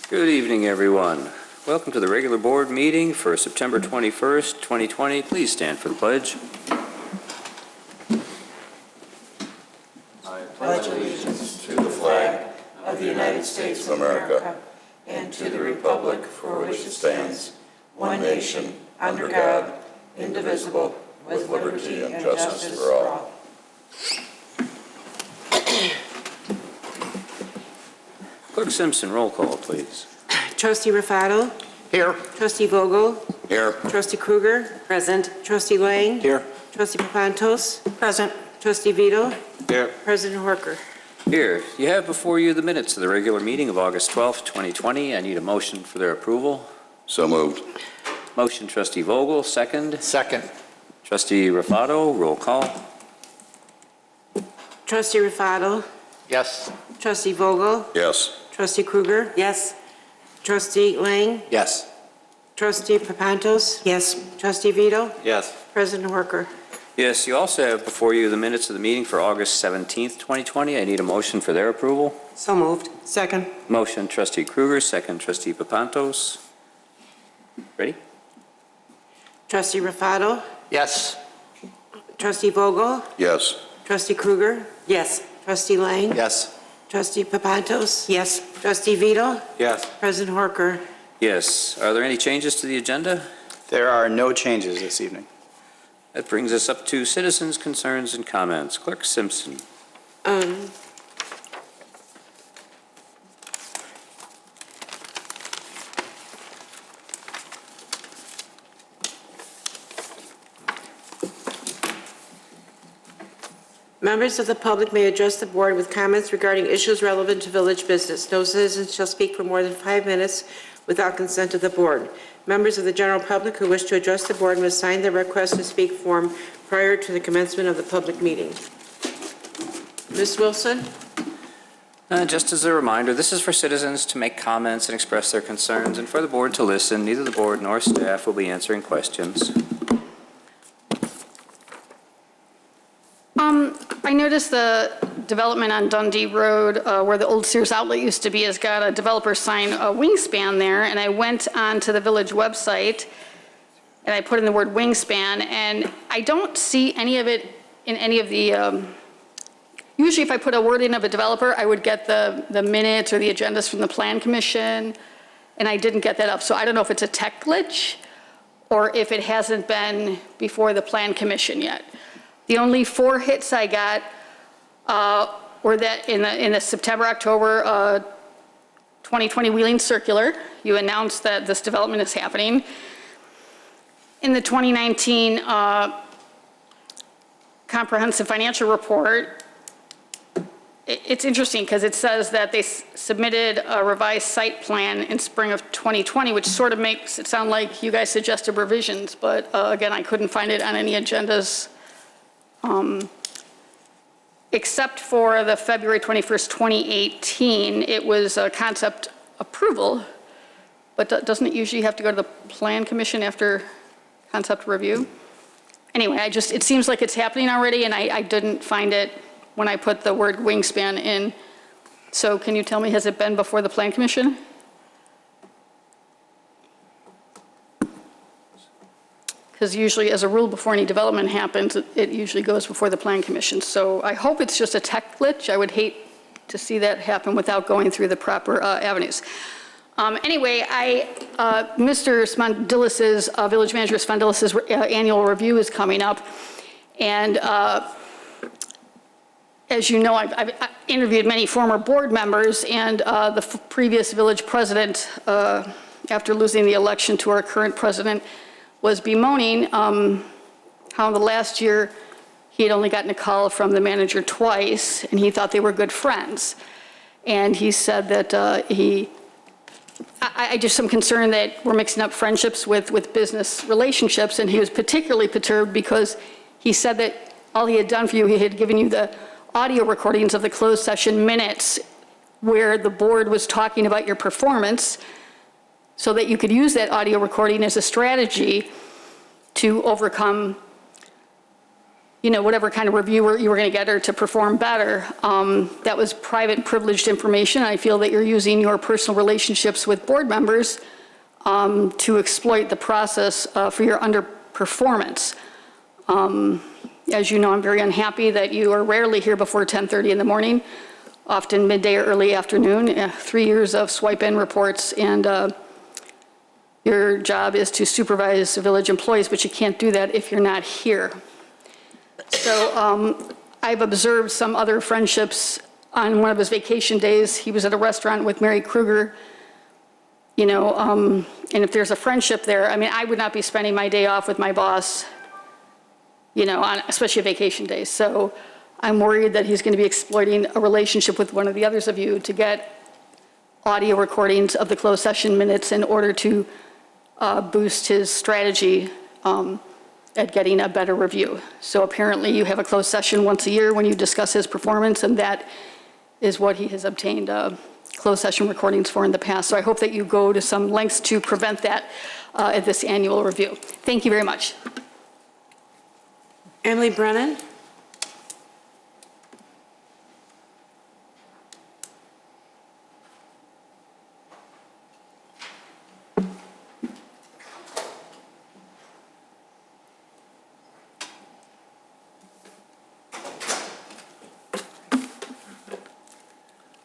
Good evening, everyone. Welcome to the regular board meeting for September 21st, 2020. Please stand for the pledge. I pledge allegiance to the flag of the United States of America and to the republic for which it stands, one nation, under God, indivisible, with liberty and justice for all. Clerk Simpson, roll call, please. Trustee Rufato. Here. Trustee Vogel. Here. Trustee Kruger. Present. Trustee Lang. Here. Trustee Papantos. Present. Trustee Vito. Here. President Horker. Here, you have before you the minutes of the regular meeting of August 12th, 2020. I need a motion for their approval. So moved. Motion, Trustee Vogel, second. Second. Trustee Rufato, roll call. Trustee Rufato. Yes. Trustee Vogel. Yes. Trustee Kruger. Yes. Trustee Lang. Yes. Trustee Papantos. Yes. Trustee Vito. Yes. President Horker. Yes, you also have before you the minutes of the meeting for August 17th, 2020. I need a motion for their approval. So moved. Second. Motion, Trustee Kruger, second, Trustee Papantos. Ready? Trustee Rufato. Yes. Trustee Vogel. Yes. Trustee Kruger. Yes. Trustee Lang. Yes. Trustee Papantos. Yes. Trustee Vito. Yes. President Horker. Yes. Are there any changes to the agenda? There are no changes this evening. That brings us up to citizens' concerns and comments. Clerk Simpson. Members of the public may address the board with comments regarding issues relevant to village business. No citizen shall speak for more than 5 minutes without consent of the board. Members of the general public who wish to address the board must sign their request to speak form prior to the commencement of the public meeting. Ms. Wilson? Just as a reminder, this is for citizens to make comments and express their concerns, and for the board to listen. Neither the board nor staff will be answering questions. I noticed the development on Dundee Road where the old Sears outlet used to be has got a developer sign a wingspan there, and I went onto the village website and I put in the word wingspan, and I don't see any of it in any of the, usually if I put a word in of a developer, I would get the minutes or the agendas from the Plan Commission, and I didn't get that up. So I don't know if it's a tech glitch or if it hasn't been before the Plan Commission yet. The only 4 hits I got were that in the September-October 2020 Wheeling Circular, you announced that this development is happening. In the 2019 Comprehensive Financial Report, it's interesting because it says that they submitted a revised site plan in spring of 2020, which sort of makes it sound like you guys suggested revisions, but again, I couldn't find it on any agendas. Except for the February 21st, 2018, it was a concept approval, but doesn't it usually have to go to the Plan Commission after concept review? Anyway, it seems like it's happening already, and I didn't find it when I put the word wingspan in. So can you tell me, has it been before the Plan Commission? Because usually, as a rule, before any development happens, it usually goes before the Plan Commission. So I hope it's just a tech glitch. I would hate to see that happen without going through the proper avenues. Anyway, Mr. Spondilis's, Village Manager Spondilis's annual review is coming up. And as you know, I've interviewed many former board members, and the previous village president, after losing the election to our current president, was bemoaning how the last year he had only gotten a call from the manager twice, and he thought they were good friends. And he said that I just am concerned that we're mixing up friendships with business relationships, and he was particularly perturbed because he said that all he had done for you, he had given you the audio recordings of the closed session minutes where the board was talking about your performance, so that you could use that audio recording as a strategy to overcome whatever kind of reviewer you were going to get her to perform better. That was private privileged information. I feel that you're using your personal relationships with board members to exploit the process for your underperformance. As you know, I'm very unhappy that you are rarely here before 10:30 in the morning, often midday or early afternoon. 3 years of swipe-in reports, and your job is to supervise village employees, but you can't do that if you're not here. So I've observed some other friendships on one of his vacation days. He was at a restaurant with Mary Kruger, and if there's a friendship there, I mean, I would not be spending my day off with my boss, on especially vacation days. So I'm worried that he's going to be exploiting a relationship with one of the others of you to get audio recordings of the closed session minutes in order to boost his strategy at getting a better review. So apparently you have a closed session once a year when you discuss his performance, and that is what he has obtained closed session recordings for in the past. So I hope that you go to some lengths to prevent that at this annual review. Thank you very much. Emily Brennan?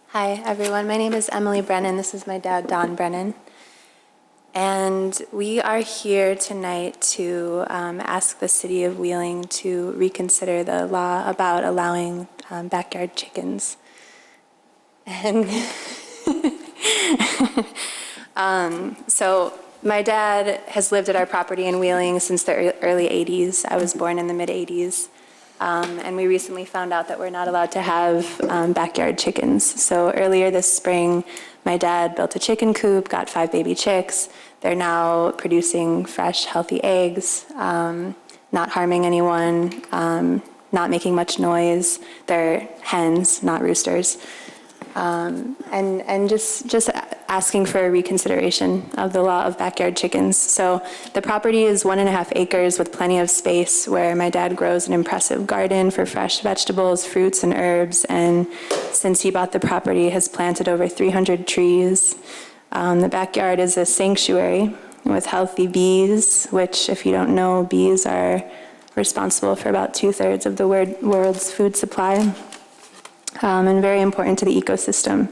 Hi, everyone. My name is Emily Brennan. This is my dad, Don Brennan. And we are here tonight to ask the City of Wheeling to reconsider the law about allowing backyard chickens. And so my dad has lived at our property in Wheeling since the early 80s. I was born in the mid 80s. And we recently found out that we're not allowed to have backyard chickens. So earlier this spring, my dad built a chicken coop, got 5 baby chicks. They're now producing fresh, healthy eggs, not harming anyone, not making much noise. They're hens, not roosters. And just asking for a reconsideration of the law of backyard chickens. So the property is 1.5 acres with plenty of space where my dad grows an impressive garden for fresh vegetables, fruits, and herbs. And since he bought the property, has planted over 300 trees. The backyard is a sanctuary with healthy bees, which, if you don't know, bees are responsible for about 2/3 of the world's food supply. And very important to the ecosystem.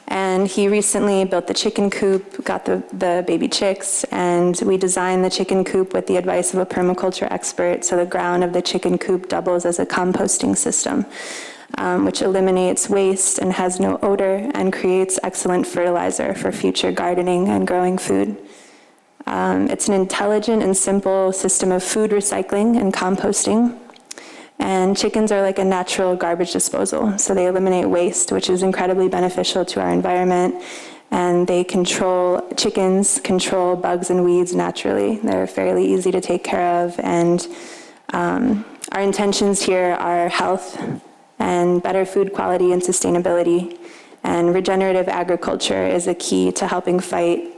And he recently built the chicken coop, got the baby chicks, and we designed the chicken coop with the advice of a permaculture expert, so the ground of the chicken coop doubles as a composting system, which eliminates waste and has no odor and creates excellent fertilizer for future gardening and growing food. It's an intelligent and simple system of food recycling and composting. And chickens are like a natural garbage disposal, so they eliminate waste, which is incredibly beneficial to our environment. And chickens control bugs and weeds naturally. They're fairly easy to take care of. And our intentions here are health and better food quality and sustainability. And regenerative agriculture is a key to helping fight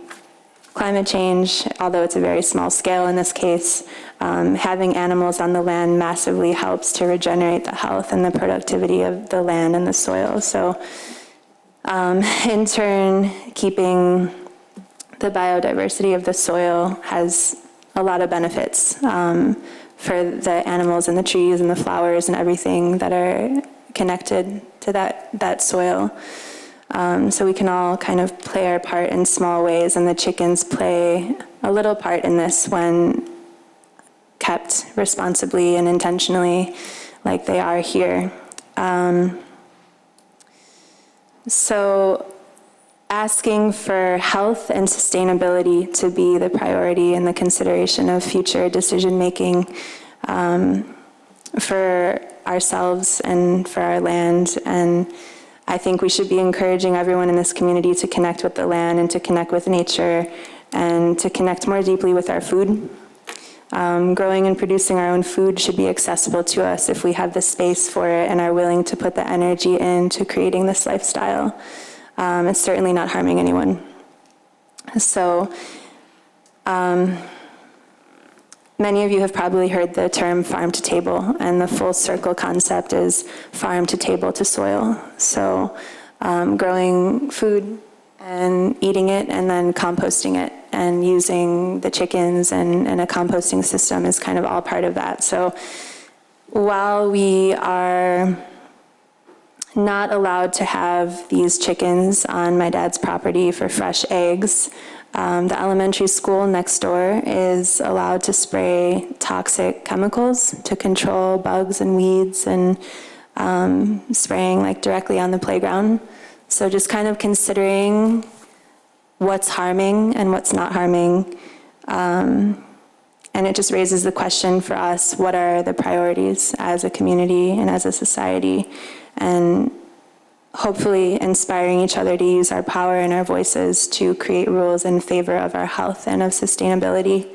climate change, although it's a very small scale in this case. Having animals on the land massively helps to regenerate the health and the productivity of the land and the soil. So in turn, keeping the biodiversity of the soil has a lot of benefits for the animals and the trees and the flowers and everything that are connected to that soil. So we can all kind of play our part in small ways, and the chickens play a little part in this when kept responsibly and intentionally like they are here. So asking for health and sustainability to be the priority and the consideration of future decision-making for ourselves and for our land. And I think we should be encouraging everyone in this community to connect with the land and to connect with nature and to connect more deeply with our food. Growing and producing our own food should be accessible to us if we have the space for it and are willing to put the energy into creating this lifestyle. It's certainly not harming anyone. So Many of you have probably heard the term farm to table, and the full circle concept is farm to table to soil. So growing food and eating it and then composting it and using the chickens and a composting system is kind of all part of that. So while we are not allowed to have these chickens on my dad's property for fresh eggs, the elementary school next door is allowed to spray toxic chemicals to control bugs and weeds and spraying like directly on the playground. So just kind of considering what's harming and what's not harming. And it just raises the question for us, what are the priorities as a community and as a society? And hopefully inspiring each other to use our power and our voices to create rules in favor of our health and of sustainability.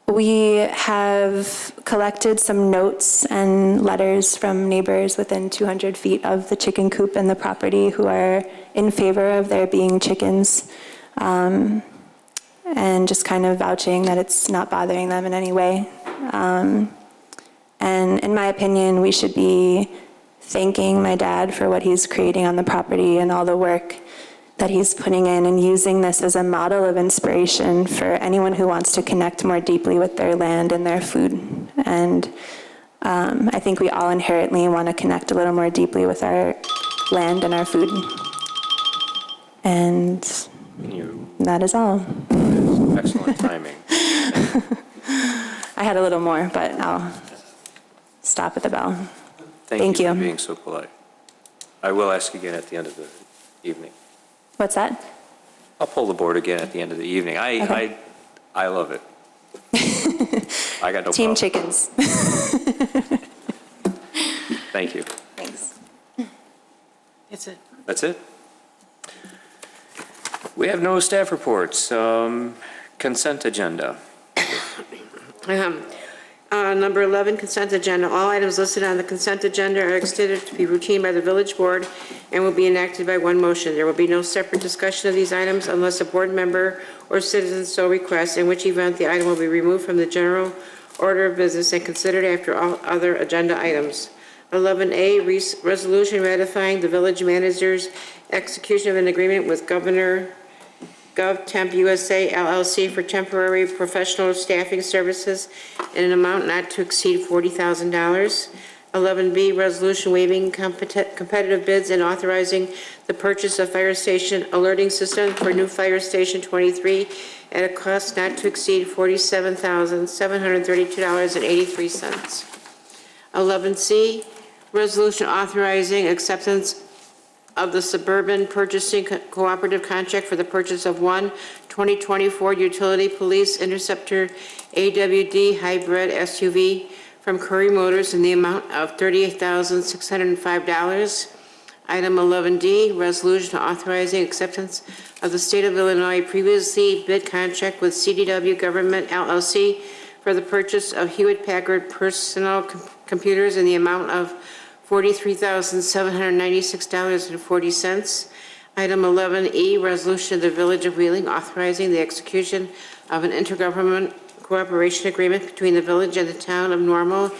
We have collected some notes and letters from neighbors within 200 feet of the chicken coop and the property who are in favor of there being chickens, and just kind of vouching that it's not bothering them in any way. And in my opinion, we should be thanking my dad for what he's creating on the property and all the work that he's putting in, and using this as a model of inspiration for anyone who wants to connect more deeply with their land and their food. And I think we all inherently want to connect a little more deeply with our land and our food. And that is all. Excellent timing. I had a little more, but I'll stop at the bell. Thank you for being so polite. I will ask again at the end of the evening. What's that? I'll pull the board again at the end of the evening. Okay. I love it. I got no Team problem. chickens. Thank you. Thanks. That's it. That's it? We have no staff reports. Consent agenda. Number 11, consent agenda. All items listed on the consent agenda are considered to be routine by the village board and will be enacted by one motion. There will be no separate discussion of these items unless a board member or citizen so requests, in which event the item will be removed from the general order of business and considered after all other agenda items. 11A, resolution ratifying the village manager's execution of an agreement with Governor GovTemp USA LLC for temporary professional staffing services in an amount not to exceed $40,000. 11B, resolution waiving competitive bids and authorizing the purchase of fire station alerting system for new fire station 23 at a cost not to exceed $47,732.83. 11C, resolution authorizing acceptance of the Suburban Purchasing Cooperative Contract for the purchase of one 2024 Utility Police Interceptor AWD Hybrid SUV from Curry Motors in the amount of $38,605. Item 11D, resolution authorizing acceptance of the State of Illinois previously bid contract with CDW Government LLC for the purchase of Hewlett-Packard personal computers in the amount of $43,796.40. Item 11E, resolution of the Village of Wheeling authorizing the execution of an intergovernmental cooperation agreement between the village and the town of Normal,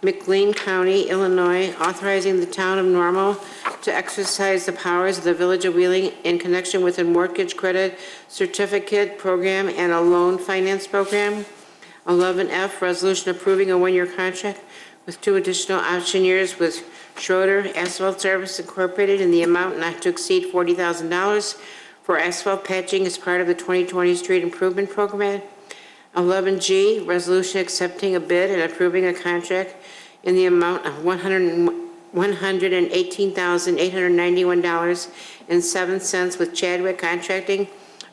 McLean County, Illinois, authorizing the town of Normal to exercise the powers of the Village of Wheeling in connection with a mortgage credit certificate program and a loan finance program. 11F, resolution approving a one-year contract with 2 additional option years with Schroeder Asphalt Service Incorporated in the amount not to exceed $40,000 for asphalt patching as part of the 2020 Street Improvement Program. 11G, resolution accepting a bid and approving a contract in the amount of $118,891.07 with Chadwick Contracting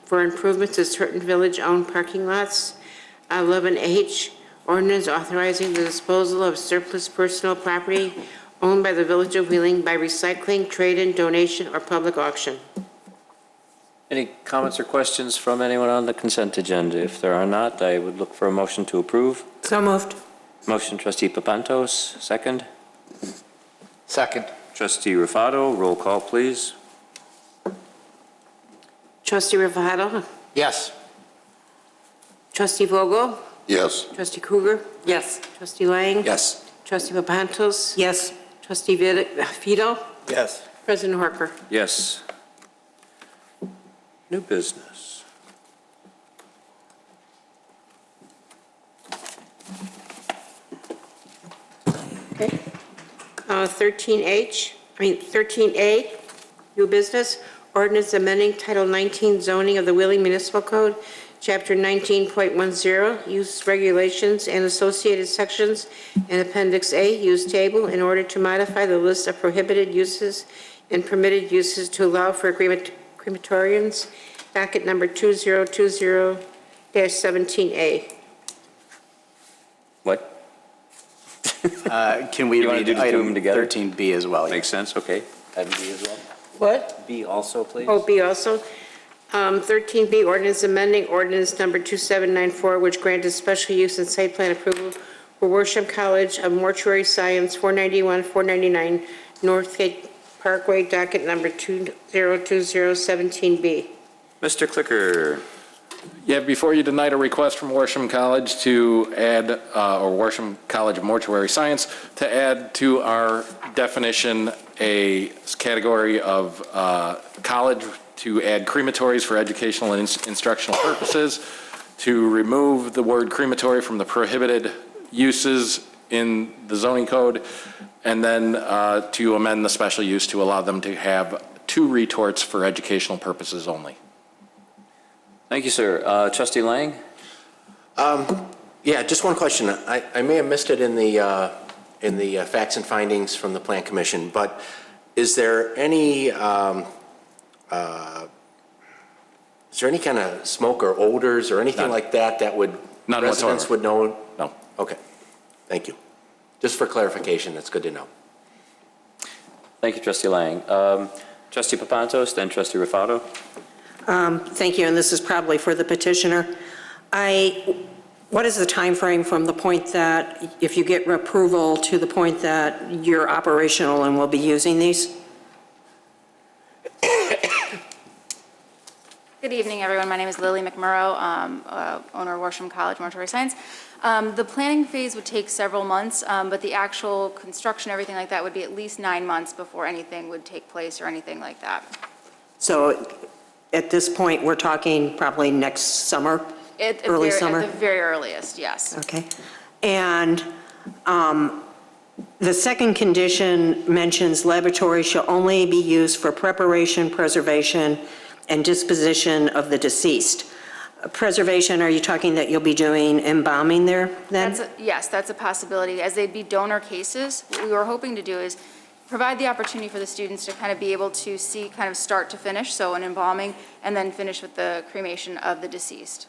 for improvements to certain village-owned parking lots. 11H, ordinance authorizing the disposal of surplus personal property owned by the Village of Wheeling by recycling, trade-in, donation, or public auction. Any comments or questions from anyone on the consent agenda? If there are not, I would look for a motion to approve. So moved. Motion, trustee Papantos, second. Second. Trustee Rufato, roll call, please. Trustee Ravato, Yes. Trustee Vogel? Yes. Trustee Krueger? Yes. Trustee Lang? Yes. Trustee Papantos? Yes. Trustee Vito? Yes. President Harker? Yes. New business. Okay. 13A, new business, ordinance amending Title 19 zoning of the Wheeling Municipal Code, Chapter 19.10, use regulations and associated sections, and Appendix A, use table, in order to modify the list of prohibited uses and permitted uses to allow for crematoriums, docket number 2020-17A. What? Can we You wanna read do the two of them item together? 13B as well? Makes sense, okay. Item B as well? What? B also, please. Oh, B also. 13B, ordinance amending ordinance number 2794, which granted special use and site plan approval for Worsham College of Mortuary Science, 491, 499 Northgate Parkway, docket number 202017B. Mr. Clicker. You have before you tonight a request from Worsham College to add, or Worsham College of Mortuary Science, to add to our definition a category of college to add crematories for educational and instructional purposes, to remove the word crematory from the prohibited uses in the zoning code, and then to amend the special use to allow them to have 2 retorts for educational purposes only. Thank you, sir. Trustee Lang? Yeah, just one question. I may have missed it in the facts and findings from the Plan Commission, but is there any kind of smoke or odors or anything None. like that would None residents whatsoever. would know? No. Okay, thank you. Just for clarification, that's good to know. Thank you, Trustee Lang. Trustee Papantos, then Trustee Rufato. Thank you, and this is probably for the petitioner. What is the time frame from the point that, if you get approval, to the point that you're operational and will be using these? Good evening, everyone. My name is Lily McMurrow, owner of Worsham College Mortuary Science. The planning phase would take several months, but the actual construction, everything like that, would be at least 9 months before anything would take place or anything like that. So at this point, we're talking probably next summer, early summer? At the very earliest, yes. Okay. And the second condition mentions laboratories shall only be used for preparation, preservation, and disposition of the deceased. Preservation, are you talking that you'll be doing embalming there then? Yes, that's a possibility. As they'd be donor cases, what we were hoping to do is provide the opportunity for the students to kind of be able to see kind of start to finish, so an embalming, and then finish with the cremation of the deceased.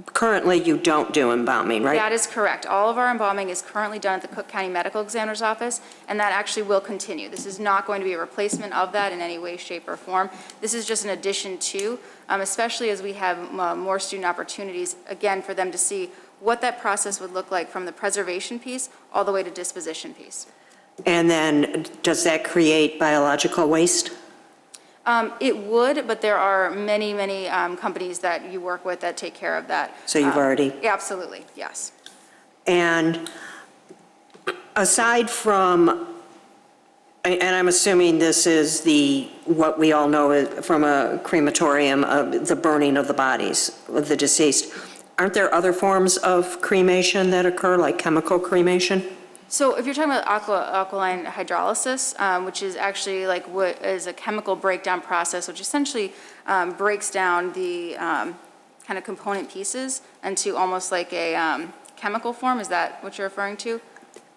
Currently, you don't do embalming, right? That is correct. All of our embalming is currently done at the Cook County Medical Examiner's Office, and that actually will continue. This is not going to be a replacement of that in any way, shape, or form. This is just an addition to, especially as we have more student opportunities, again, for them to see what that process would look like from the preservation piece all the way to disposition piece. And then, does that create biological waste? It would, but there are many, many companies that you work with that take care of that. So you've already... Absolutely, yes. And aside from, and I'm assuming this is what we all know from a crematorium, the burning of the bodies of the deceased, aren't there other forms of cremation that occur, like chemical cremation? So if you're talking about alkaline hydrolysis, which is actually like what is a chemical breakdown process, which essentially breaks down the kind of component pieces into almost like a chemical form, is that what you're referring to?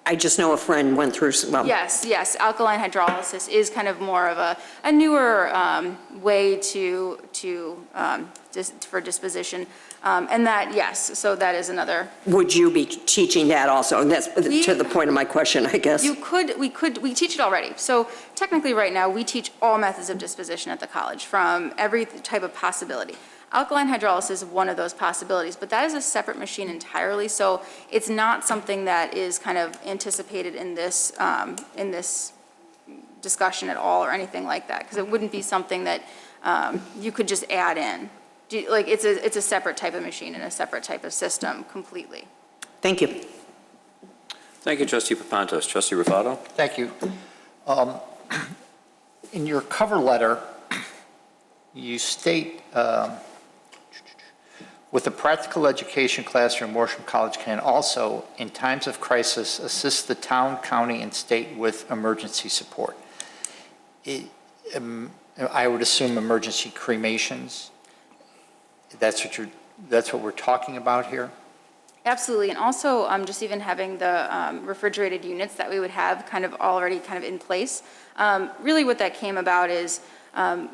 I just know a friend went through, well... Yes, alkaline hydrolysis is kind of more of a newer way for disposition. And that, yes, so that is another. Would you be teaching that also? And that's to the point of my question, I guess. We teach it already. So technically right now, we teach all methods of disposition at the college from every type of possibility. Alkaline hydrolysis is one of those possibilities, but that is a separate machine entirely, so it's not something that is kind of anticipated in this discussion at all or anything like that, because it wouldn't be something that you could just add in. like, it's a separate type of machine and a separate type of system completely. Thank you. Thank you, Trustee Papantos. Trustee Rufato? Thank you. In your cover letter, you state, with the practical education classroom, Worsham College can also, in times of crisis, assist the town, county, and state with emergency support. I would assume emergency cremations. That's what we're talking about here? Absolutely, and also just even having the refrigerated units that we would have already in place. Really what that came about is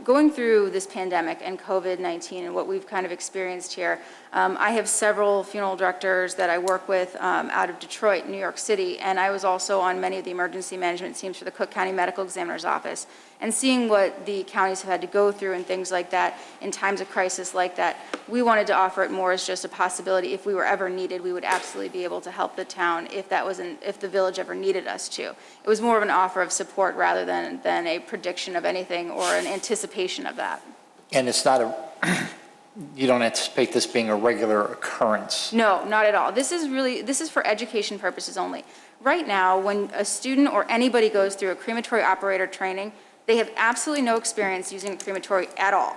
going through this pandemic and COVID-19 and what we've experienced here. I have several funeral directors that I work with out of Detroit, New York City, and I was also on many of the emergency management teams for the Cook County Medical Examiner's Office. And seeing what the counties have had to go through and things like that in times of crisis like that, we wanted to offer it more as just a possibility. If we were ever needed, we would absolutely be able to help the town if the village ever needed us to. It was more of an offer of support rather than a prediction of anything or an anticipation of that. And it's not you don't anticipate this being a regular occurrence? No, not at all. This is for education purposes only. Right now, when a student or anybody goes through a crematory operator training, they have absolutely no experience using a crematory at all.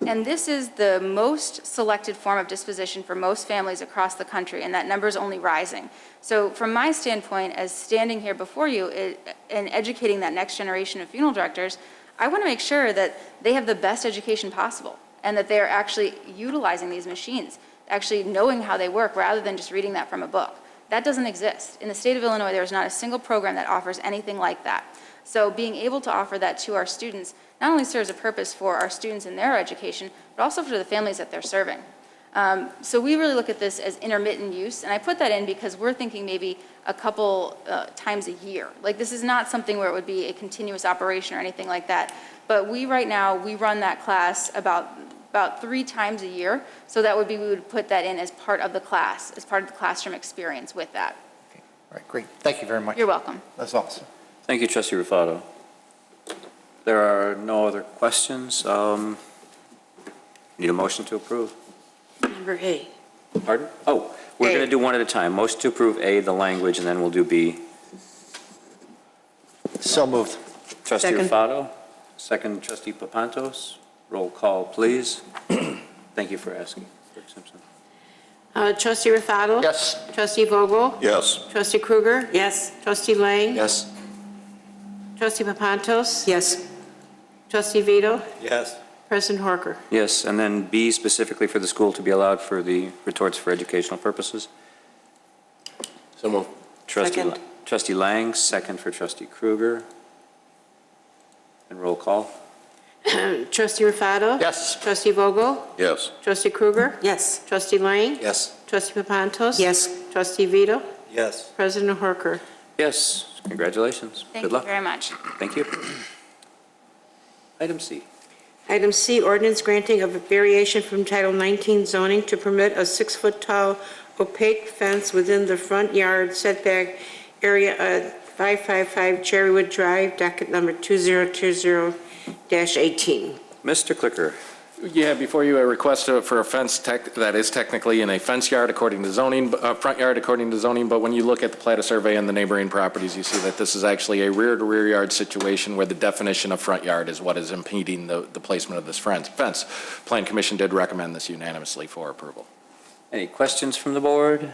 And this is the most selected form of disposition for most families across the country, and that number is only rising. So from my standpoint, as standing here before you and educating that next generation of funeral directors, I want to make sure that they have the best education possible and that they are actually utilizing these machines, actually knowing how they work rather than just reading that from a book. That doesn't exist. In the state of Illinois, there is not a single program that offers anything like that. So being able to offer that to our students not only serves a purpose for our students in their education, but also for the families that they're serving. So we really look at this as intermittent use, and I put that in because we're thinking maybe a couple times a year. Like, this is not something where it would be a continuous operation or anything like that. But right now, we run that class about 3 times a year, so that would be, we would put that in as part of the class, as part of the classroom experience with that. Okay. All right, great. Thank you very much. You're welcome. That's awesome. Thank you, Trustee Rufato. There are no other questions. Need a motion to approve. Number A. Pardon? Oh, we're A. going to do one at a time. Motion to approve A, the language, and then we'll do B. So moved. Trustee Second. Rufato, second Trustee Papantos. Roll call, please. Thank you for asking, Clerk Simpson. Trustee Rufato? Yes. Trustee Vogel? Yes. Trustee Krueger? Yes. Trustee Lang? Yes? Trustee Papantos? Yes. Trustee Vito? Yes. President Horker? Yes, and then B specifically for the school to be allowed for the retorts for educational purposes. So moved. Second. Trustee Lang, second for Trustee Krueger. And roll call. Trustee Rufato? Yes. Trustee Vogel? Yes. Trustee Krueger? Yes. Trustee Lang? Yes? Trustee Papantos? Yes. Trustee Vito? Yes. President Horker? Yes, congratulations. Thank Good you luck. very much. Thank you. Item C. Item C, ordinance granting of a variation from Title 19 zoning to permit a 6-foot-tall opaque fence within the front yard setback area at 555 Cherrywood Drive, docket number 2020-18. Mr. Clicker. Yeah, before you, a request for a fence that is technically in a fence yard according to zoning, front yard according to zoning, but when you look at the plat of survey and the neighboring properties, you see that this is actually a rear-to-rear yard situation where the definition of front yard is what is impeding the placement of this fence. Plan Commission did recommend this unanimously for approval. Any questions from the board?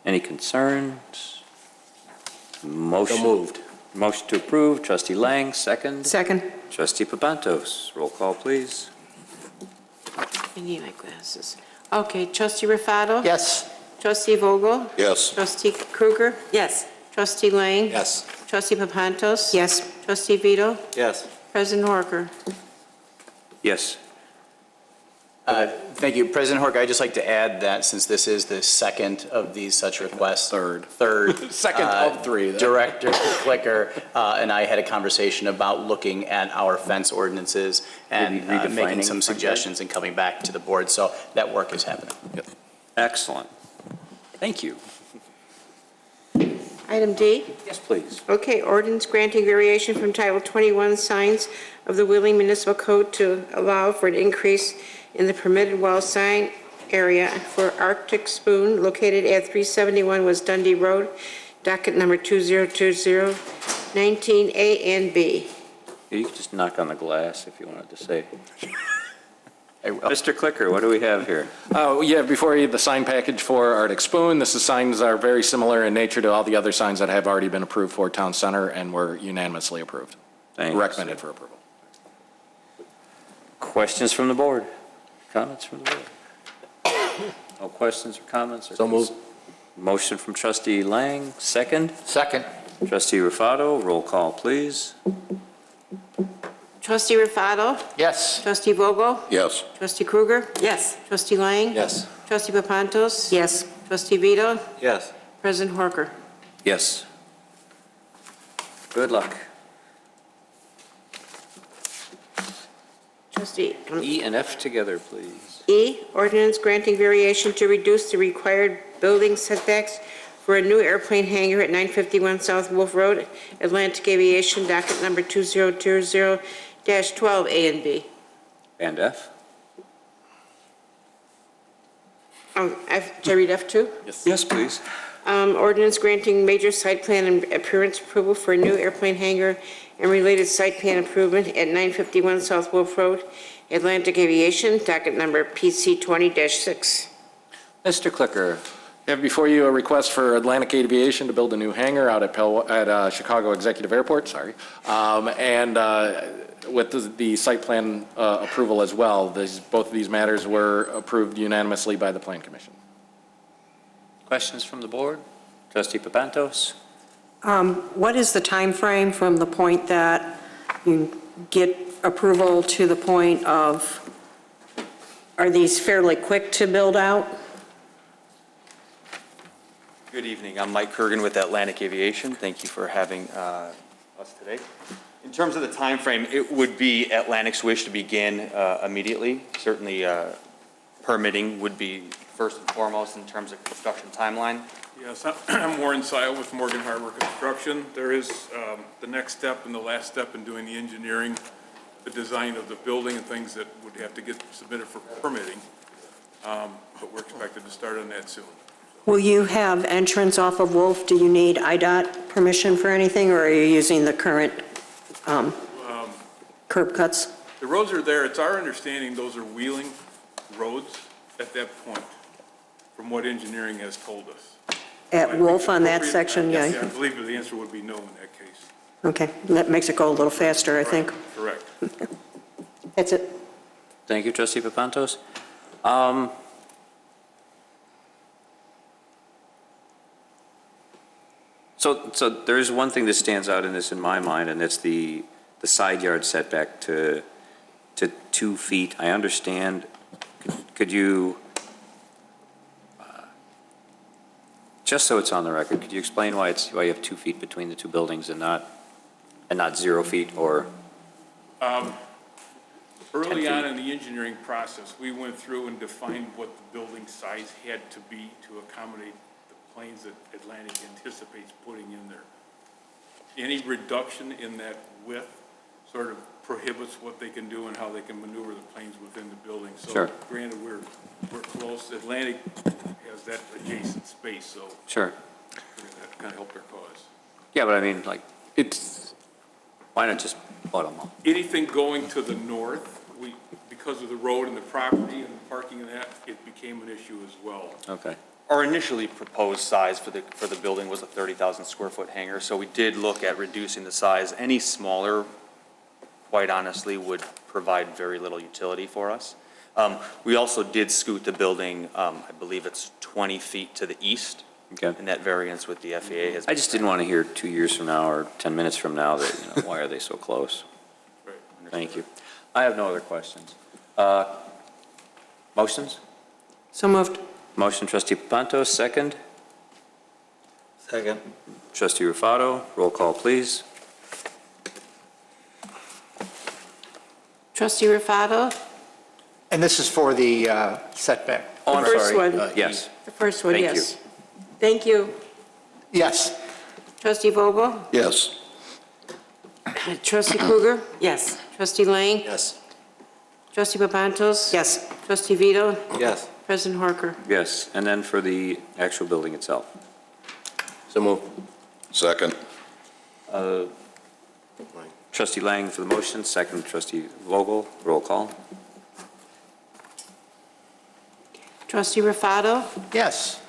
Any concerns? Motion. So moved. Motion to approve, Trustee Lang, second. Second. Trustee Papantos, roll call, please. I need my glasses. Okay, Trustee Rufato? Yes. Trustee Vogel? Yes. Trustee Krueger? Yes. Trustee Lang? Yes? Trustee Papantos? Yes. Trustee Vito? Yes. President Horker? Yes. Thank you. President Hork, I'd just like to add that since this is the second of these such requests. Third. Second of 3. Director Clicker and I had a conversation about looking at our fence ordinances and Maybe redefining making some front yard? suggestions and coming back to the board. So that work is happening. Excellent. Thank you. Item D. Yes, please. Okay, ordinance granting variation from Title 21 signs of the Wheeling Municipal Code to allow for an increase in the permitted wall sign area for Arctic Spoon located at 371 West Dundee Road, docket number 2020, 19A and B. You could just knock on the glass if you wanted to say. Mr. Clicker, what do we have here? Yeah, before you, the sign package for Arctic Spoon. This is signs are very similar in nature to all the other signs that have already been approved for Town Center and were unanimously approved. Thanks. Recommended for approval. Questions from the board? Comments from the board? No questions or comments? So moved. Motion from trustee Lang, second. Second. Trustee Rufato, roll call, please. Trustee Rufato? Yes. Trustee Vogel? Yes. Trustee Krueger? Yes. Trustee Lang? Yes. Trustee Papantos? Yes. Trustee Vito? Yes. President Horker? Yes. Good luck. Trustee, E and F together, please. E, ordinance granting variation to reduce the required building setbacks for a new airplane hangar at 951 South Wolf Road, Atlantic Aviation, docket number 2020-12A and B. And F? Should I read F2? Yes, please. Ordinance granting major site plan and appearance approval for a new airplane hangar and related site plan improvement at 951 South Wolf Road, Atlantic Aviation, docket number PC 20-6. Mr. Clicker, You have before you a request for Atlantic Aviation to build a new hangar out at Chicago Executive Airport, and with the site plan approval as well. Both of these matters were approved unanimously by the Plan Commission. questions from the board? Trustee Papantos? What is the time frame from the point that you get approval to the point of, are these fairly quick to build out? Good evening. I'm Mike Kurgan with Atlantic Aviation. Thank you for having us today. In terms of the time frame, it would be Atlantic's wish to begin immediately. Certainly, permitting would be first and foremost in terms of construction timeline. Yes, I'm Warren Sile with Morgan Harbor Construction. There is the next step and the last step in doing the engineering, the design of the building and things that would have to get submitted for permitting. But we're expected to start on that soon. Will you have entrance off of Wolf? Do you need IDOT permission for anything, or are you using the current curb cuts? The roads are there. It's our understanding those are wheeling roads at that point, from what engineering has told us. At Wolf on that section, Yes, yeah? I believe the answer would be no in that case. Okay, that makes it go a little faster, I think. Correct. That's it. Thank you, Trustee Papantos. So there is one thing that stands out in this in my mind, and it's the side yard setback to 2 feet. I understand. Could you, just so it's on the record, could you explain why you have 2 feet between the two buildings and not 0 feet or? Early on in the engineering process, we went through and defined what the building size had to be to accommodate the planes that Atlantic anticipates putting in there. Any reduction in that width sort of prohibits what they can do and how they can maneuver the planes within the building. So Sure. Granted, we're close. Atlantic has that adjacent space, so Sure. that kind of helped their cause. Yeah, but I mean, like, why not just bottom up? Anything going to the north, because of the road and the property and the parking and that, it became an issue as well. Okay. Our initially proposed size for the building was a 30,000 square foot hangar, so we did look at reducing the size. Any smaller, quite honestly, would provide very little utility for us. We also did scoot the building, I believe it's 20 feet to the east. Okay. And that variance with the FAA has. I just didn't want to hear 2 years from now or 10 minutes from now that, why are they so close? Right. Thank you. I have no other questions. Motions? So moved. Motion trustee Papantos, second. Second. Trustee Rufato, roll call, please. Trustee Rufato? And this is for the setback. Oh, I'm The first sorry. one. Yes. The first one, Thank yes. Thank you. Yes. Trustee Vogel? Yes. Trustee Krueger? Yes. Trustee Lang? Yes. Trustee Papantos? Yes. Trustee Vito? Yes. President Horker? Yes, and then for the actual building itself. So move. Second. Trustee Lang for the motion, second Trustee Vogel, roll call. Trustee Rufato? Yes.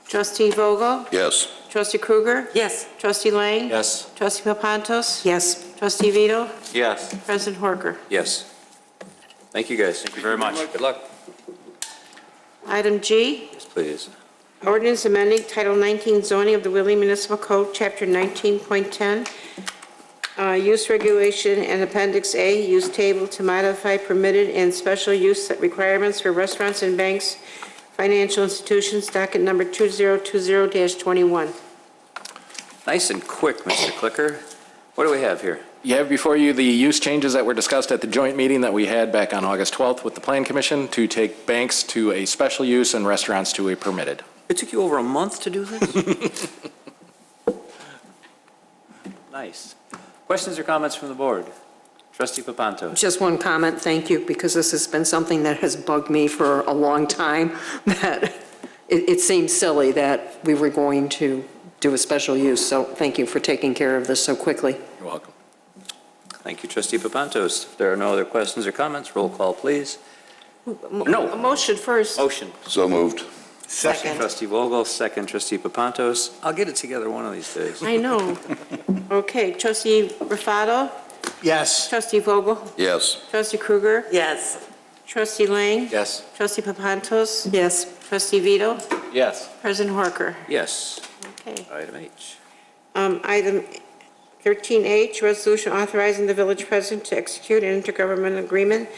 Trustee Vogel? Yes. Trustee Krueger? Yes. Trustee Lang? Yes. Trustee Papantos? Yes. Trustee Vito? Yes. President Horker? Yes. Thank you, guys. Thank you very much. Good luck. Item G, Yes, please. ordinance amending Title 19 zoning of the Wheeling Municipal Code, Chapter 19.10, use regulation and Appendix A, use table to modify permitted and special use requirements for restaurants and banks, financial institutions, docket number 2020-21. Nice and quick, Mr. Clicker. What do we have here? You have before you the use changes that were discussed at the joint meeting that we had back on August 12th with the Plan Commission to take banks to a special use and restaurants to a permitted. It took you over a month to do this? Nice. Questions or comments from the board? Trustee Papantos? Just one comment, thank you, because this has been something that has bugged me for a long time, that it seems silly that we were going to do a special use, so thank you for taking care of this so quickly. You're welcome. Thank you, Trustee Papantos. If there are no other questions or comments, roll call, please. No. A motion first. Motion. So moved. Second. Trustee Vogel, second Trustee Papantos. I'll get it together one of these days. I know. Okay, Trustee Rufato? Yes. Trustee Vogel? Yes. Trustee Krueger? Yes. Trustee Lang? Yes. Trustee Papantos? Yes. Trustee Vito? Yes. President Horker? Yes. Okay. Item H. Item 13H, resolution authorizing the village president to execute an intergovernmental agreement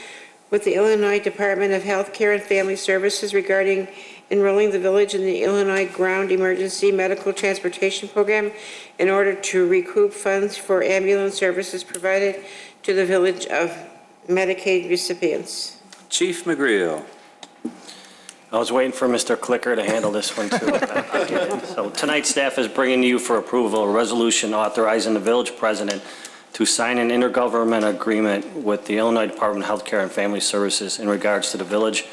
with the Illinois Department of Health Care and Family Services regarding enrolling the village in the Illinois Ground Emergency Medical Transportation Program in order to recoup funds for ambulance services provided to the village of Medicaid recipients. Chief McGreal. I was waiting for Mr. Clicker to handle this one too. So tonight, staff is bringing you for approval a resolution authorizing the village president to sign an intergovernmental agreement with the Illinois Department of Health Care and Family Services in regards to the village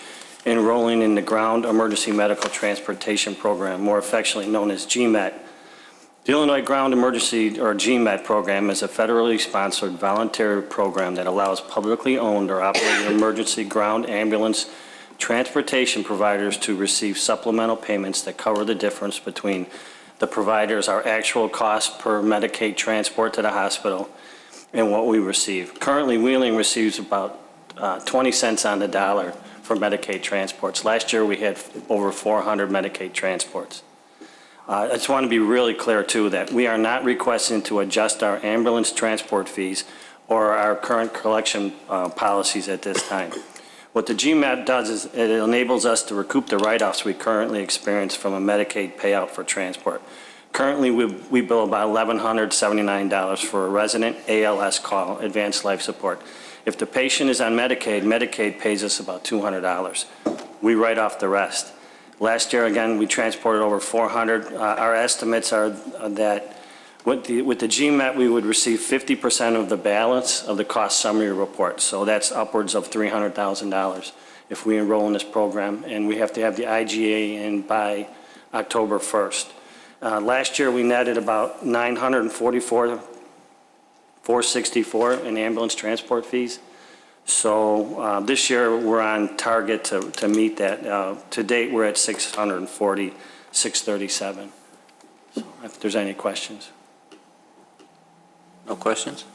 enrolling in the Ground Emergency Medical Transportation Program, more affectionately known as GMET. The Illinois Ground Emergency, or GMET program, is a federally sponsored voluntary program that allows publicly owned or operated emergency ground ambulance transportation providers to receive supplemental payments that cover the difference between the providers, our actual cost per Medicaid transport to the hospital, and what we receive. Currently, Wheeling receives about 20 cents on the dollar for Medicaid transports. Last year, we had over 400 Medicaid transports. I just want to be really clear, too, that we are not requesting to adjust our ambulance transport fees or our current collection policies at this time. What the GMAT does is it enables us to recoup the write-offs we currently experience from a Medicaid payout for transport. Currently, we bill about $1,179 for a resident ALS call, advanced life support. If the patient is on Medicaid, Medicaid pays us about $200. We write off the rest. Last year, again, we transported over 400. Our estimates are that with the GMAT, we would receive 50% of the balance of the cost summary report. So that's upwards of $300,000 if we enroll in this program, and we have to have the IGA in by October 1st. Last year, we netted about $944,464 in ambulance transport fees. So this year, we're on target to meet that. To date, we're at $640,637. So if there's any questions. No questions?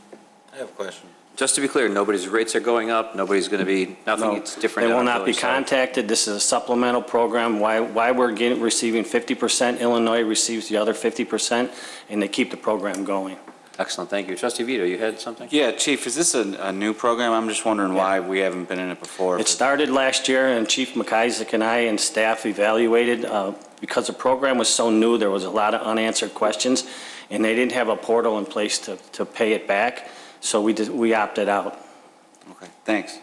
I have a question. Just to be clear, nobody's rates are going up, nobody's going to be, nothing is different. They will on the not be village side. contacted. This is a supplemental program. Why we're receiving 50%, Illinois receives the other 50%, and they keep the program going. Excellent, thank you. Trustee Vito, you had something? Yeah, Chief, is this a new program? I'm just wondering why we haven't been in it before. It started last year, and Chief McIsaac and I and staff evaluated. Because the program was so new, there was a lot of unanswered questions, and they didn't have a portal in place to pay it back, so we opted out. Okay, thanks.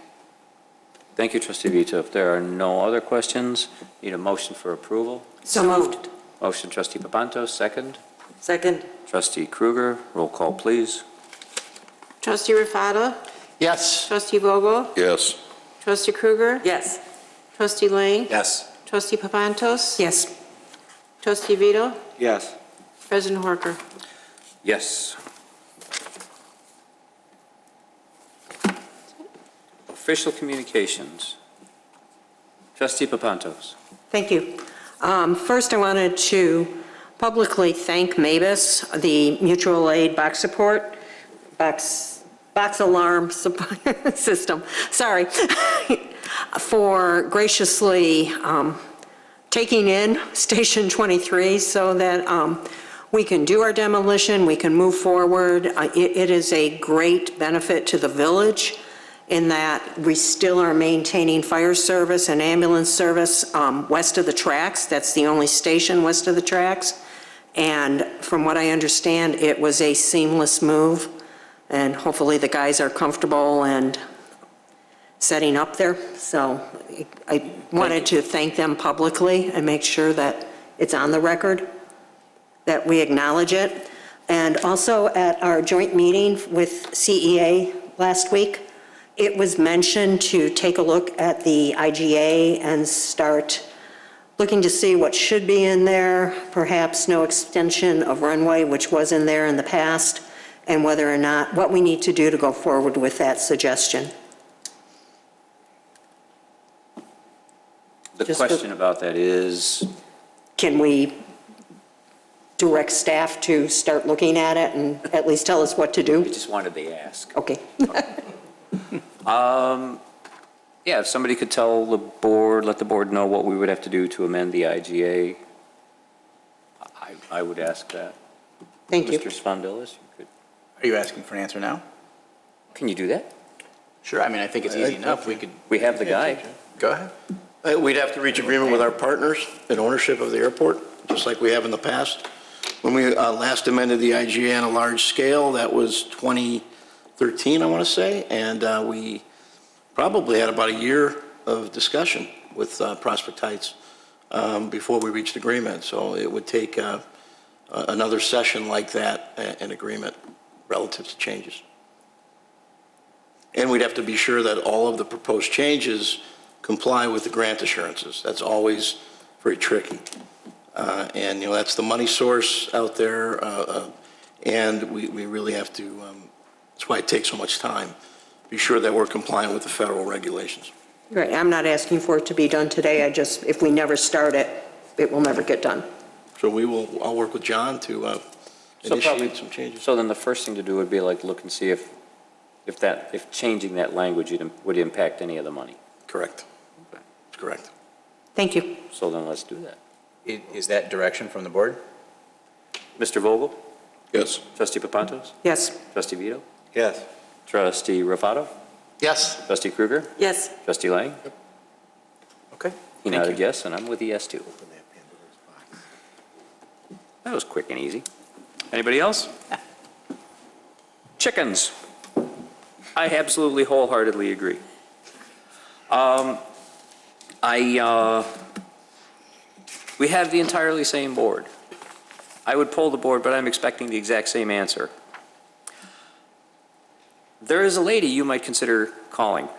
Thank you, Trustee Vito. If there are no other questions, need a motion for approval. So moved. Motion, Trustee Papantos, second. Second. Trustee Krueger, roll call, please. Trustee Rufato? Yes. Trustee Vogel? Yes. Trustee Krueger? Yes. Trustee Lang? Yes. Trustee Papantos? Yes. Trustee Vito? Yes. President Horker? Yes. Official communications. Trustee Papantos. Thank you. First, I wanted to publicly thank MABUS, the mutual aid box alarm system, sorry, for graciously taking in Station 23 so that we can do our demolition, we can move forward. It is a great benefit to the village in that we still are maintaining fire service and ambulance service west of the tracks. That's the only station west of the tracks. And from what I understand, it was a seamless move. And hopefully the guys are comfortable and setting up there. So I wanted to thank them publicly and make sure that it's on the record, that we acknowledge it. And also at our joint meeting with CEA last week, it was mentioned to take a look at the IGA and start looking to see what should be in there, perhaps no extension of runway, which was in there in the past, and whether or not, what we need to do to go forward with that suggestion. The question about that is? Can we direct staff to start looking at it and at least tell us what to do? I just wanted to ask. Okay. Yeah, if somebody could tell the board, let the board know what we would have to do to amend the IGA, I would ask that. Thank you. Mr. Spondilis, you could. Are you asking for an answer now? Can you do that? Sure, I mean, I think it's easy enough. We have the guy. Go ahead. We'd have to reach agreement with our partners in ownership of the airport, just like we have in the past. When we last amended the IGA on a large scale, that was 2013, I want to say, and we probably had about a year of discussion with Prospect Heights before we reached agreement. So it would take another session like that, an agreement relative to changes. And we'd have to be sure that all of the proposed changes comply with the grant assurances. That's always very tricky. And, you know, that's the money source out there, and we really have to, that's why it takes so much time, be sure that we're compliant with the federal regulations. Right, I'm not asking for it to be done today. I just, if we never start it, it will never get done. So I'll work with John to initiate some changes. So then the first thing to do would be like look and see if changing that language would impact any of the money. Correct. That's correct. Thank you. So then let's do that. Is that direction from the board? Mr. Vogel? Yes. Trustee Papantos? Yes. Trustee Vito? Yes. Trustee Rufato? Yes. Trustee Krueger? Yes. Trustee Lang? Okay. He nodded yes, and I'm with the yes too. That was quick and easy. Anybody else? Chickens. I absolutely wholeheartedly agree. We have the entirely same board. I would poll the board, but I'm expecting the exact same answer. There is a lady you might consider calling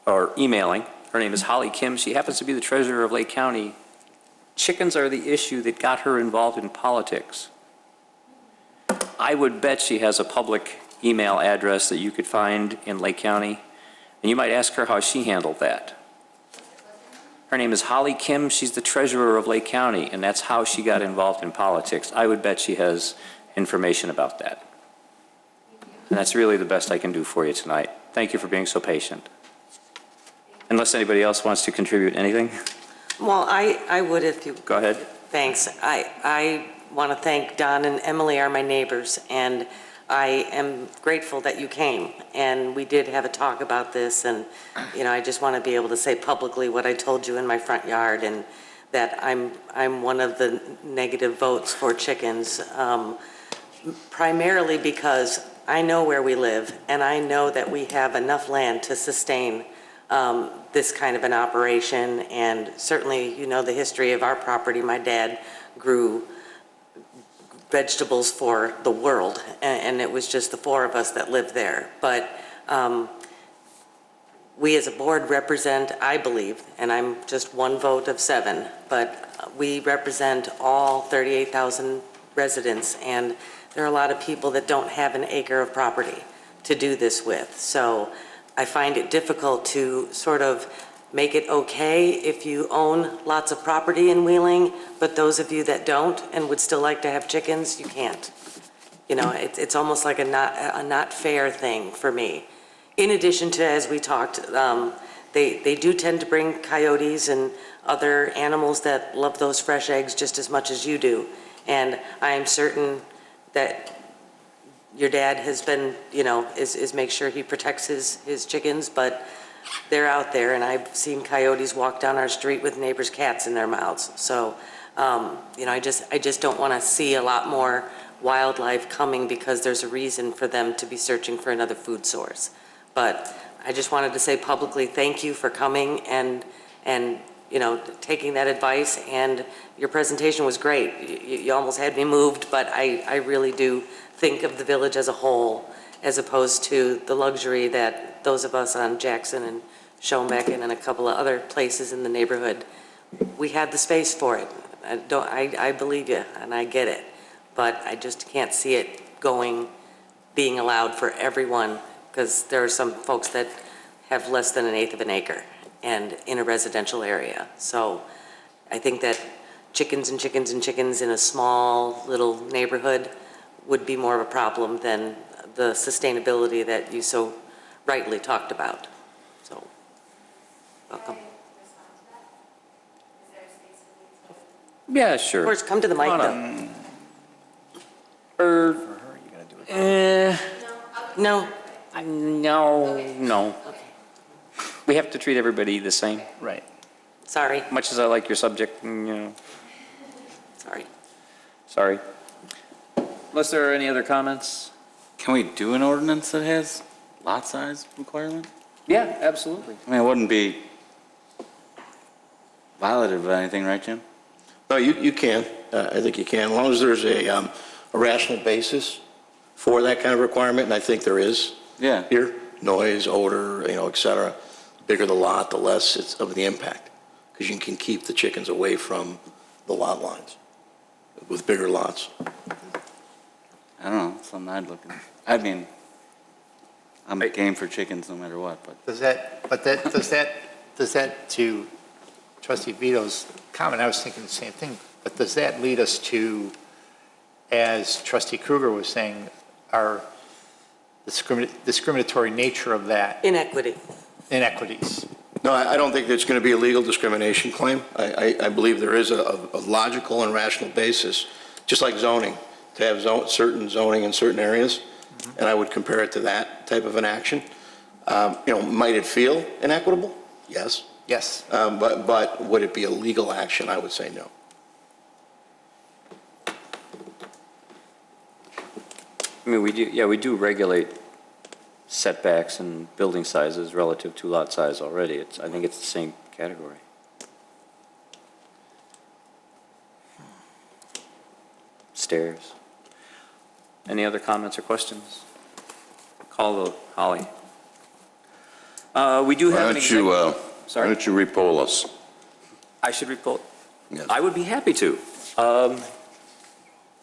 or emailing. Her name is Holly Kim. She happens to be the treasurer of Lake County. Chickens are the issue that got her involved in politics. I would bet she has a public email address that you could find in Lake County, and you might ask her how she handled that. Her name is Holly Kim. She's the treasurer of Lake County, and that's how she got involved in politics. I would bet she has information about that. And that's really the best I can do for you tonight. Thank you for being so patient. Unless anybody else wants to contribute anything? Well, I would if you... Go ahead. Thanks. I want to thank Don and Emily are my neighbors, and I am grateful that you came. And we did have a talk about this, and, you know, I just want to be able to say publicly what I told you in my front yard, and that I'm one of the negative votes for chickens, primarily because I know where we live, and I know that we have enough land to sustain this kind of an operation, and certainly you know the history of our property. My dad grew vegetables for the world, and it was just the four of us that lived there. But we as a board represent, I believe, and I'm just one vote of 7, but we represent all 38,000 residents, and there are a lot of people that don't have an acre of property to do this with. So I find it difficult to sort of make it okay if you own lots of property in Wheeling, but those of you that don't and would still like to have chickens, you can't. You know, it's almost like a not fair thing for me. In addition to, as we talked, they do tend to bring coyotes and other animals that love those fresh eggs just as much as you do. And I am certain that your dad has been, you know, is make sure he protects his chickens, but they're out there, and I've seen coyotes walk down our street with neighbors' cats in their mouths. So, you know, I just don't want to see a lot more wildlife coming because there's a reason for them to be searching for another food source. But I just wanted to say publicly, thank you for coming and you know, taking that advice, and your presentation was great. You almost had me moved, but I really do think of the village as a whole, as opposed to the luxury that those of us on Jackson and Schoenbecken and a couple of other places in the neighborhood, we had the space for it. I believe you, and I get it, but I just can't see it being allowed for everyone, because there are some folks that have less than 1/8 of an acre and in a residential area. So I think that chickens and chickens and chickens in a small little neighborhood would be more of a problem than the sustainability that you so rightly talked about. So, welcome. Yeah, sure. Of course, come to the mic, though. No. No. We have to treat everybody the same. Right. Sorry. Much as I like your subject, you know. Sorry. Unless there are any other comments? Can we do an ordinance that has lot size requirement? Yeah, absolutely. I mean, it wouldn't be violative of anything, right, Jim? No, you can. I think you can, as long as there's a rational basis for that kind of requirement, and I think there is. Yeah. Here, noise, odor, you know, et cetera. Bigger the lot, the less it's of the impact, because you can keep the chickens away from the lot lines with bigger lots. I don't know, something I'd look at. I mean, I'm game for chickens no matter what, but. Does that, to Trustee Vito's comment, I was thinking the same thing, but does that lead us to, as Trustee Kruger was saying, our discriminatory nature of that? Inequities. No, I don't think there's going to be a legal discrimination claim. I believe there is a logical and rational basis, just like zoning, to have certain zoning in certain areas, and I would compare it to that type of an action. You know, might it feel inequitable? Yes. Yes. But would it be a legal action? I would say no. I mean, we do regulate setbacks and building sizes relative to lot size already. I think it's the same category. Stairs. Any other comments or questions? Call the Holly. We do have an executive. Why don't you repoll us? I should repoll? Yes. I would be happy to.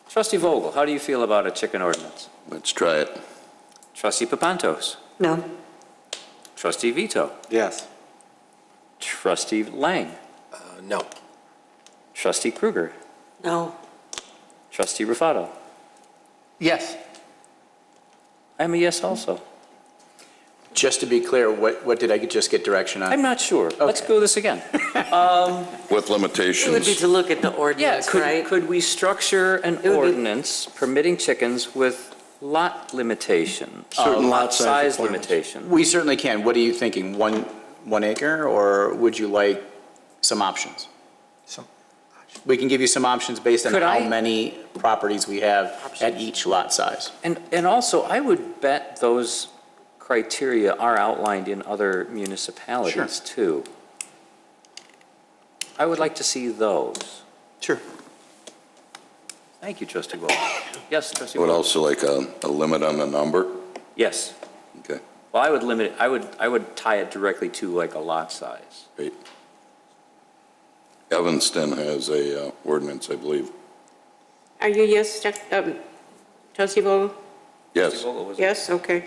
Trustee Vogel, how do you feel about a chicken ordinance? Let's try it. Trustee Papantos? No. Trustee Vito? Yes. Trustee Lang? No. Trustee Kruger? No. Trustee Rufato? Yes. I'm a yes also. Just to be clear, what did I just get direction on? I'm not sure. Let's go this again. With limitations. It would be to look at the ordinance, right? Could we structure an ordinance permitting chickens with lot limitation? Certain lot size size limitation? We certainly can. What are you thinking? One acre, or would you like some options? We can give you some options based on how many properties we have at each lot size. And also, I would bet those criteria are outlined in other municipalities too. I would like to see those. Sure. Thank you, Trustee Vogel. Yes, Trustee I would Vogel. also like a limit on the number. Yes. Okay. Well, I would limit it, I would tie it directly to like a lot size. Right. Evanston has a ordinance, I believe. Are you yes, Trustee Vogel? Yes. Yes, okay.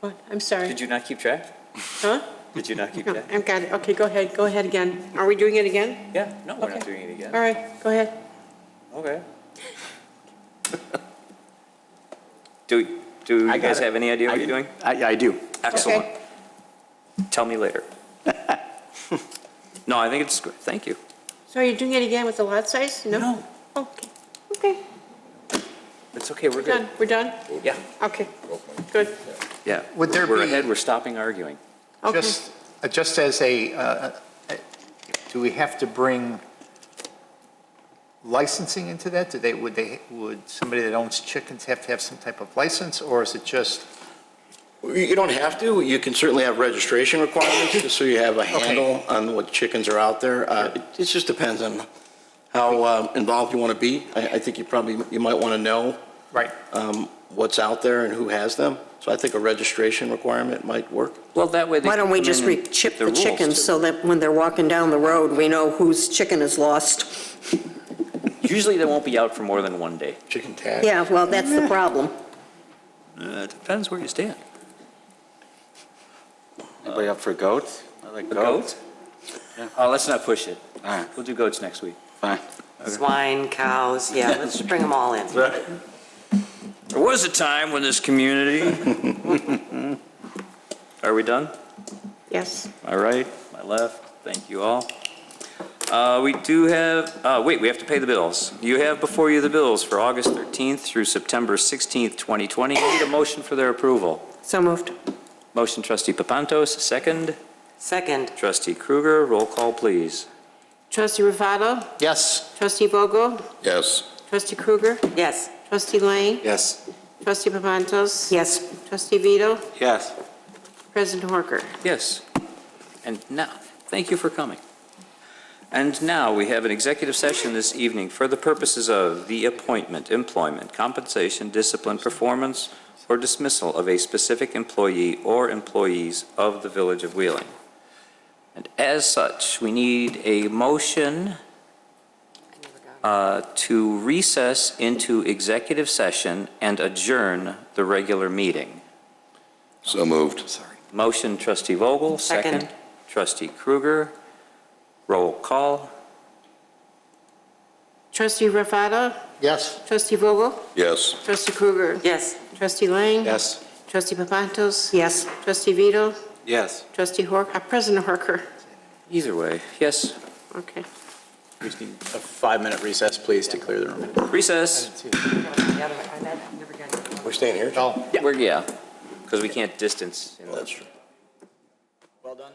What, I'm sorry. Did you not keep track? Huh? Did you not keep No, track? I've got it. Okay, go ahead again. Are we doing it again? Yeah, no, we're not Okay. doing it again. All right, go ahead. Okay. Do you I got guys it. have any idea what you're doing? I do. Excellent. Okay. Tell me later. No, I think it's good. Thank you. So are you doing it again with the lot size? No? No. Okay, okay, It's okay, we're we're good. done, we're done? Yeah, Okay, good. yeah. Would there We're be- ahead, we're stopping arguing. Okay. Just as do we have to bring licensing into that? Would somebody that owns chickens have to have some type of license, or is it just? You don't have to. You can certainly have registration requirements, just so you have a handle on what chickens are out there. It just depends on how involved you want to be. I think you might want to know Right. what's out there and who has them. So I think a registration requirement might work. Well, that way they Why can don't we come just in and chip keep the rules, chickens too. so that when they're walking down the road, we know whose chicken is lost? Usually they won't be out for more than one day. Chicken tag. Yeah, well, that's the problem. It depends where you stand. Anybody up for goats? I like A goats. goat? Let's not push it. All right, We'll do goats next week. fine. Swine, cows, yeah, let's just bring them all in. There was a time when this community. Are we done? Yes. My right, my left, thank you all. We do have, wait, we have to pay the bills. You have before you the bills for August 13th through September 16th, 2020. I need a motion for their approval. So moved. Motion trustee Papantos, second. Second, Trustee Kruger, roll call, please. Trustee Ravato? Yes. Trustee Vogel? Yes. Trustee Kruger? yes. Trustee Lang? Yes. Trustee Papantos? Yes. Trustee Vito? Yes. President Horker? Yes. And now, thank you for coming. And now, we have an executive session this evening for the purposes of the appointment, employment, compensation, discipline, performance, or dismissal of a specific employee or employees of the Village of Wheeling. And as such, we need a motion to recess into executive session and adjourn the regular meeting. So moved. Motion trustee Vogel, second. Second. Trustee Kruger, roll call. Trustee Ravato? Yes. Trustee Vogel? Yes. Trustee Kruger? Yes. Trustee Lang? Yes. Trustee Papantos? Yes. Trustee Vito? Yes. Trustee Horker? President Horker? Either way, yes. Okay. We just need a 5-minute recess, please, to clear the room. Recess. We're staying here? No. Yeah, because we can't distance. That's true. Well done.